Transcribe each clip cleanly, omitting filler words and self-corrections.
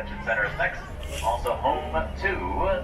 Convention Center is next. Also home to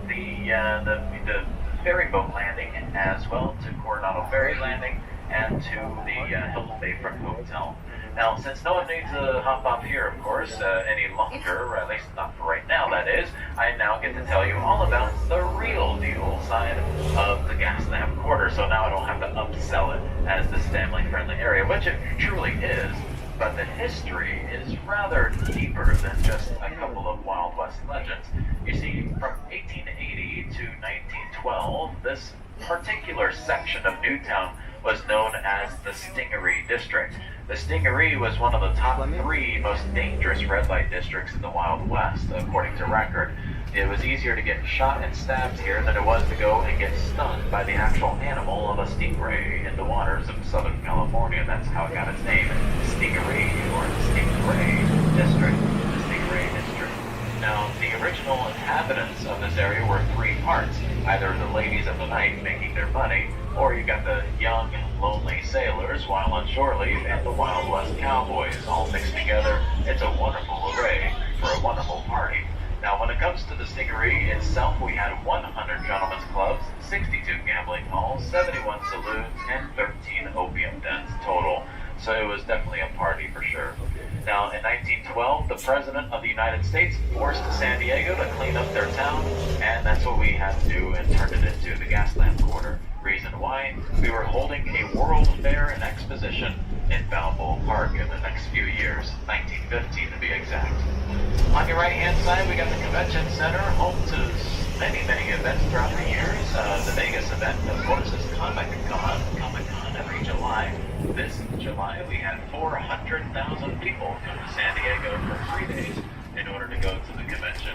the ferry boat landing, as well to Coronado Ferry Landing, and to the Hilton Bayfront Hotel. Now, since no one needs to hop off here, of course, any longer, or at least not for right now, that is, I now get to tell you all about the real deal side of the Gaslamp Quarter. So now I don't have to upsell it as this family-friendly area, which it truly is. But the history is rather deeper than just a couple of Wild West legends. You see, from 1880 to 1912, this particular section of Newtown was known as the Stingaree District. The Stingaree was one of the top 3 most dangerous red light districts in the Wild West, according to record. It was easier to get shot and stabbed here than it was to go and get stung by the actual animal of a stingray in the waters of Southern California. That's how it got its name, Stingaree, or the Stingray District. The Stingray District. Now, the original inhabitants of this area were 3 parts. Either the ladies of the night making their money, or you got the young, lonely sailors while on shore leave, and the Wild West cowboys, all mixed together. It's a wonderful array for a wonderful party. Now, when it comes to the Stingaree itself, we had 100 gentlemen's clubs, 62 gambling halls, 71 saloons, and 13 opium dens total. So it was definitely a party for sure. Now, in 1912, the President of the United States forced San Diego to clean up their town, and that's what we had to do and turned it into the Gaslamp Quarter. Reason why? We were holding a World Fair and Exposition in Balboa Park in the next few years, 1915 to be exact. On your right-hand side, we got the Convention Center, home to many, many events throughout the years. The Vegas event, of course, is Comic-Con every July. This July, we had 400,000 people come to San Diego for 3 days in order to go to the convention.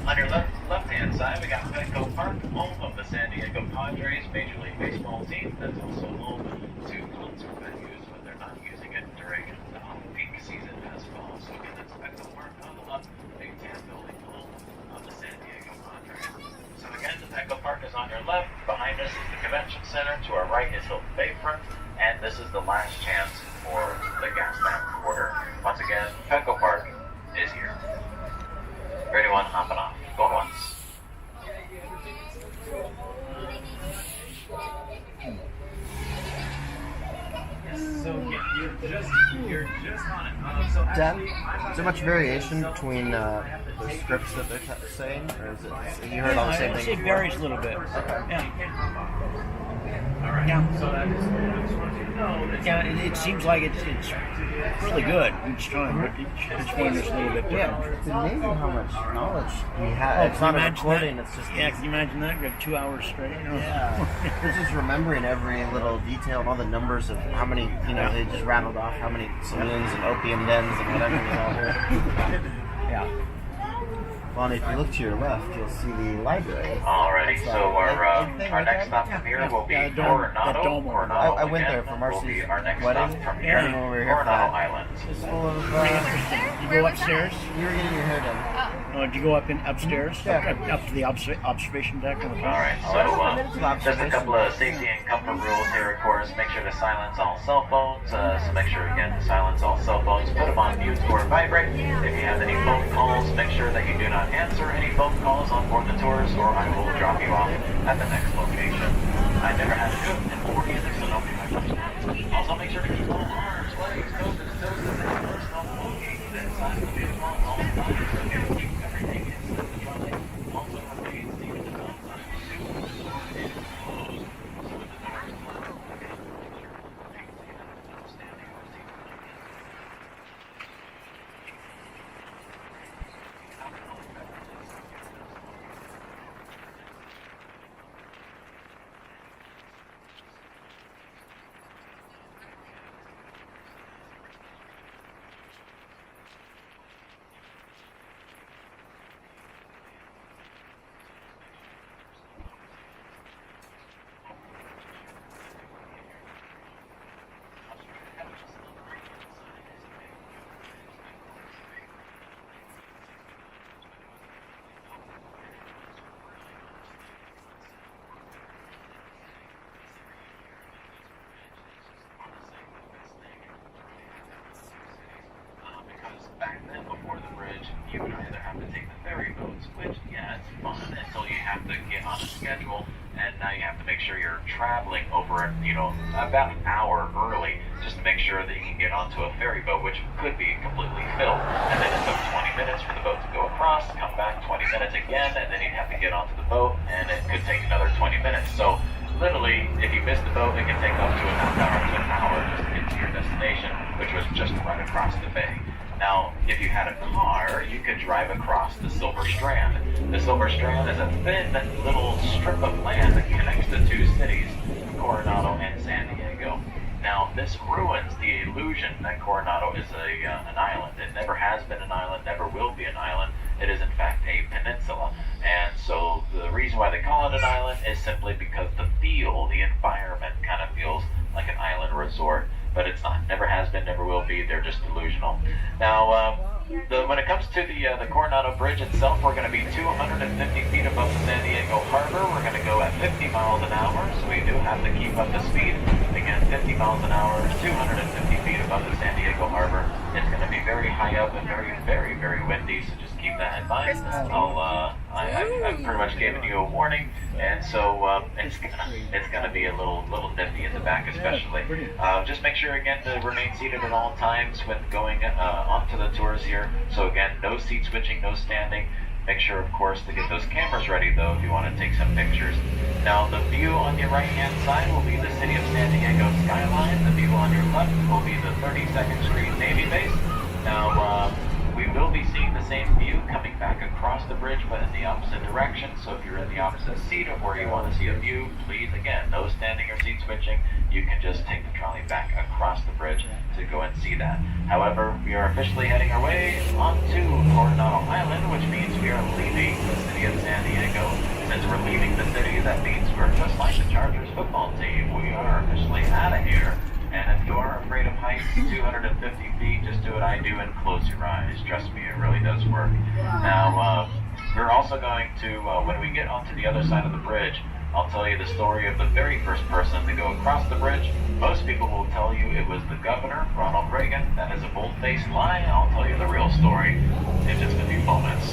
On your left-hand side, we got Petco Park, home of the San Diego Padres Major League Baseball team. That's also home to concert venues when they're not using it during the peak season as well. So again, that's Petco Park on the left, big tan building home of the San Diego Padres. So again, the Petco Park is on your left. Behind us is the Convention Center. To our right is Hilton Bayfront. And this is the last chance for the Gaslamp Quarter. Once again, Petco Park is here. 31 hopping off. Going once. So you're just on it. Dan, is there much variation between the scripts that they're saying, or is it you heard all the same thing? It varies a little bit. Okay. All right. Yeah. So I just want you to know that. Yeah, it seems like it's really good each time, but each one is a little bit different. Yeah, it's amazing how much knowledge he has. It's not a recording, it's just... Yeah, can you imagine that? Got 2 hours straight. You know? Yeah. It's just remembering every little detail and all the numbers of how many, they just rattled off how many saloons and opium dens and whatever, Yeah. Well, if you look to your left, you'll see the library. Alrighty, so our next stop from here will be Coronado. Coronado I went there for will be Marcy's our next wedding. stop from Yeah. here. When we were here for Coronado that. Island. It's full of... You go upstairs? You were getting your hair done. Did you go upstairs? Yeah. Up to the observation deck on the top? Alright, so just a couple of safety and comfort rules here, of course. Make sure to silence all cell phones. So make sure, again, to silence all cell phones. Put them on mute or vibrate. If you have any phone calls, make sure that you do not answer any phone calls on board the tours, or I will drop you off at the next location. I never had to do it in 40 years, so don't be my first. Also, make sure to keep all arms, legs, toes, and toes, and personal belongings inside the vehicle all the time. So again, keep everything inside the trolley. Also, remain seated at all times. Shoes or in clothes. So with the doors closed, again, make sure to remain seated, not standing or seated. you would either have to take the ferry boats, which, yeah, it's fun until you have to get on a schedule, and now you have to make sure you're traveling over, about an hour early, just to make sure that you can get onto a ferry boat, which could be completely filled. And then it took 20 minutes for the boat to go across, come back 20 minutes again, and then you'd have to get onto the boat, and it could take another 20 minutes. So literally, if you miss the boat, it can take up to a half hour to an hour just to get to your destination, which was just right across the bay. Now, if you had a car, you could drive across the Silver Strand. The Silver Strand is a thin little strip of land that connects the two cities, Coronado and San Diego. Now, this ruins the illusion that Coronado is an island. It never has been an island, never will be an island. It is, in fact, a peninsula. And so the reason why they call it an island is simply because the environment kind of feels like an island resort. But it's not. Never has been, never will be. They're just delusional. Now, when it comes to the Coronado Bridge itself, we're going to be 250 feet above the San Diego Harbor. We're going to go at 50 miles an hour, so we do have to keep up the speed. Again, 50 miles an hour, 250 feet above the San Diego Harbor. It's going to be very high up and very, very, very windy, so just keep that in mind. I've pretty much given you a warning, and so it's gonna be a little nifty in the back, especially. Just make sure again to remain seated at all times when going onto the tours here. So again, no seat switching, no standing. Make sure, of course, to get those cameras ready, though, if you want to take some pictures. Now, the view on your right-hand side will be the city of San Diego skyline. The view on your left will be the 32nd Street Navy base. Now, we will be seeing the same view coming back across the bridge, but in the opposite direction. So if you're in the opposite seat of where you want to see a view, please, again, no standing or seat switching. You can just take the trolley back across the bridge to go and see that. However, we are officially heading our way onto Coronado Island, which means we are leaving the city of San Diego. Since we're leaving the city, that means we're just like the Chargers football team. We are officially out of here. And if you are afraid of heights, 250 feet, just do what I do and close your eyes. Trust me, it really does work. Now, we're also going to, when we get onto the other side of the bridge, I'll tell you the story of the very first person to go across the bridge. Most people will tell you it was the governor, Ronald Reagan. That is a bold-faced lie. I'll tell you the real story in just a few moments.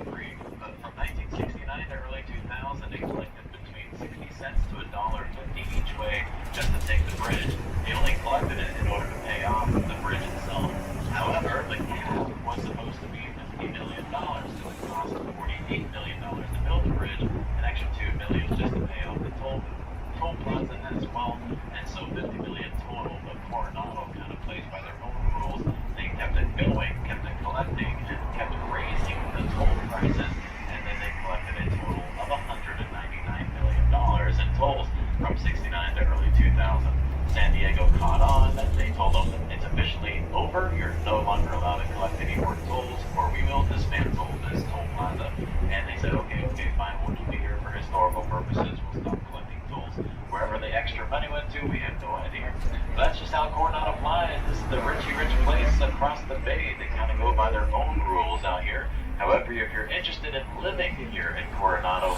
free. But from 1969 to early 2000, it collected between 60 cents to $1.50 each way just to take the bridge. He only collected it in order to pay off the bridge itself. However, the cap was supposed to be $50 million, so it cost $48 million to build the bridge, an extra $2 million just to pay off the toll plaza as well, and so $50 million total. But Coronado kind of plays by their own rules. They kept it going, kept it collecting, and kept raising the toll prices, and then they collected a total of $199 million in tolls from 69 to early 2000. San Diego caught on. They told them that it's officially over. You're no longer allowed to collect any more tolls, or we will dismantle this toll plaza. And they said, okay, fine, we'll keep it here for historical purposes. We'll stop collecting tolls. Wherever the extra money went to, we have no idea. But that's just how Coronado flies. This is the richy rich place across the bay. They kind of go by their own rules out here. However, if you're interested in living here in Coronado,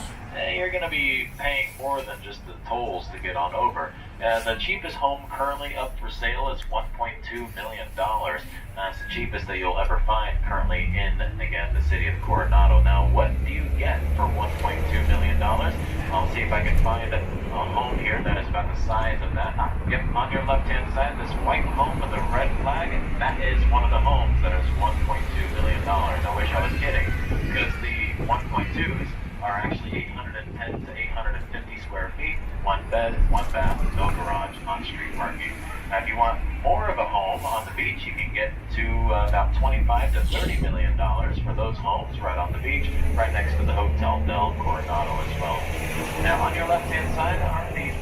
you're going to be paying more than just the tolls to get on over. The cheapest home currently up for sale is $1.2 million. That's the cheapest that you'll ever find currently in, again, the city of Coronado. Now, what do you get for $1.2 million? I'll see if I can find a home here that is about the size of that. Yep, on your left-hand side, this white home with a red flag, that is one of the homes that is $1.2 million. I wish I was kidding, because the 1.2s are actually 810 to 850 square feet, one bed, one bath, no garage, on-street parking. Now, if you want more of a home on the beach, you can get to about $25 to $30 million for those homes right on the beach, right next to the Hotel Del Coronado as well. Now, on your left-hand side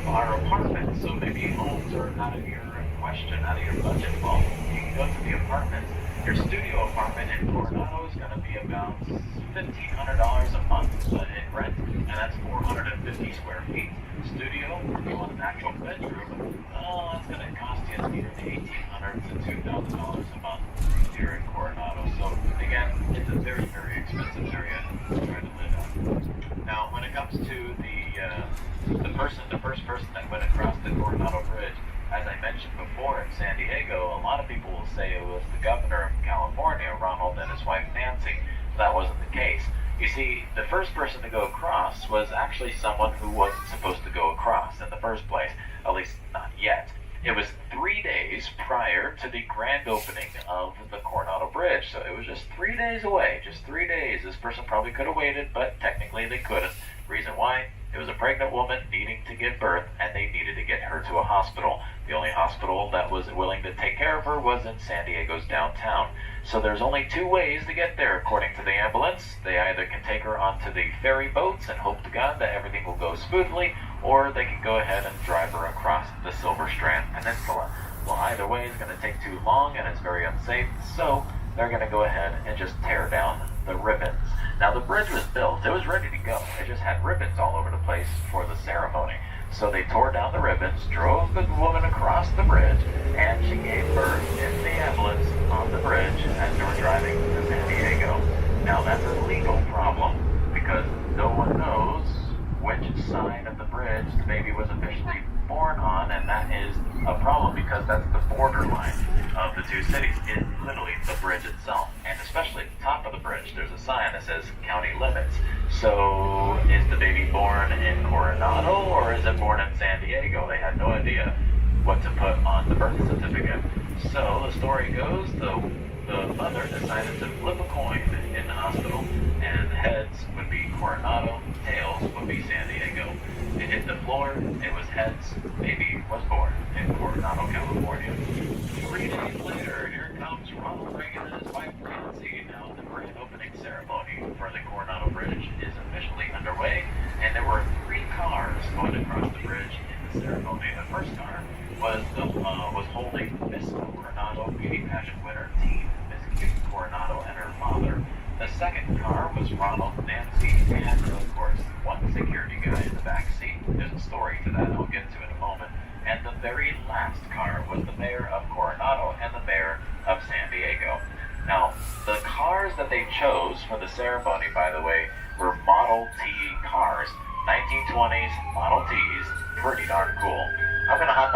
are apartments, so maybe homes are out of your question, out of your budget. Well, you can go to the apartments. Your studio apartment in Coronado is going to be about $1,500 a month in rent, and that's 450 square feet. Studio, if you want an actual bedroom, that's going to cost you nearly $1,800 to $2,000 a month here in Coronado. So again, it's a very, very expensive area to try to live in. Now, when it comes to the first person that went across the Coronado Bridge, as I mentioned before in San Diego, a lot of people will say it was the governor of California, Ronald, and his wife Nancy. That wasn't the case. You see, the first person to go across was actually someone who wasn't supposed to go across in the first place, at least not yet. It was 3 days prior to the grand opening of the Coronado Bridge, so it was just 3 days away, just 3 days. This person probably could have waited, but technically they couldn't. Reason why? It was a pregnant woman needing to give birth, and they needed to get her to a hospital. The only hospital that was willing to take care of her was in San Diego's downtown. So there's only 2 ways to get there, according to the ambulance. They either can take her onto the ferry boats and hope to God that everything will go smoothly, or they can go ahead and drive her across the Silver Strand Peninsula. Well, either way is going to take too long, and it's very unsafe, so they're going to go ahead and just tear down the ribbons. Now, the bridge was built. It was ready to go. It just had ribbons all over the place for the ceremony. So they tore down the ribbons, drove the woman across the bridge, and she gave birth in the ambulance on the bridge as they were driving to San Diego. Now, that's a legal problem because no one knows which side of the bridge the baby was officially born on, and that is a problem because that's the borderline of the 2 cities. It's literally the bridge itself, and especially at the top of the bridge, there's a sign that says county limits. So is the baby born in Coronado or is it born in San Diego? They had no idea what to put on the birth certificate. So the story goes, the mother decided to flip a coin in the hospital, and heads would be Coronado, tails would be San Diego. It hit the floor, it was heads, baby was born in Coronado, California. 3 days later, here comes Ronald Reagan and his wife Nancy. Now the grand opening ceremony for the Coronado Bridge is officially underway, and there were 3 cars going across the bridge in the ceremony. The first car was holding Miss Coronado beauty pageant winner team, Miss Coronado and her father. The second car was Ronald, Nancy, and of course, one security guy in the back seat. There's a story to that I'll get to in a moment. And the very last car was the mayor of Coronado and the mayor of San Diego. Now, the cars that they chose for the ceremony, by the way, were Model T cars. 1920s Model Ts, pretty darn cool. I'm going to hop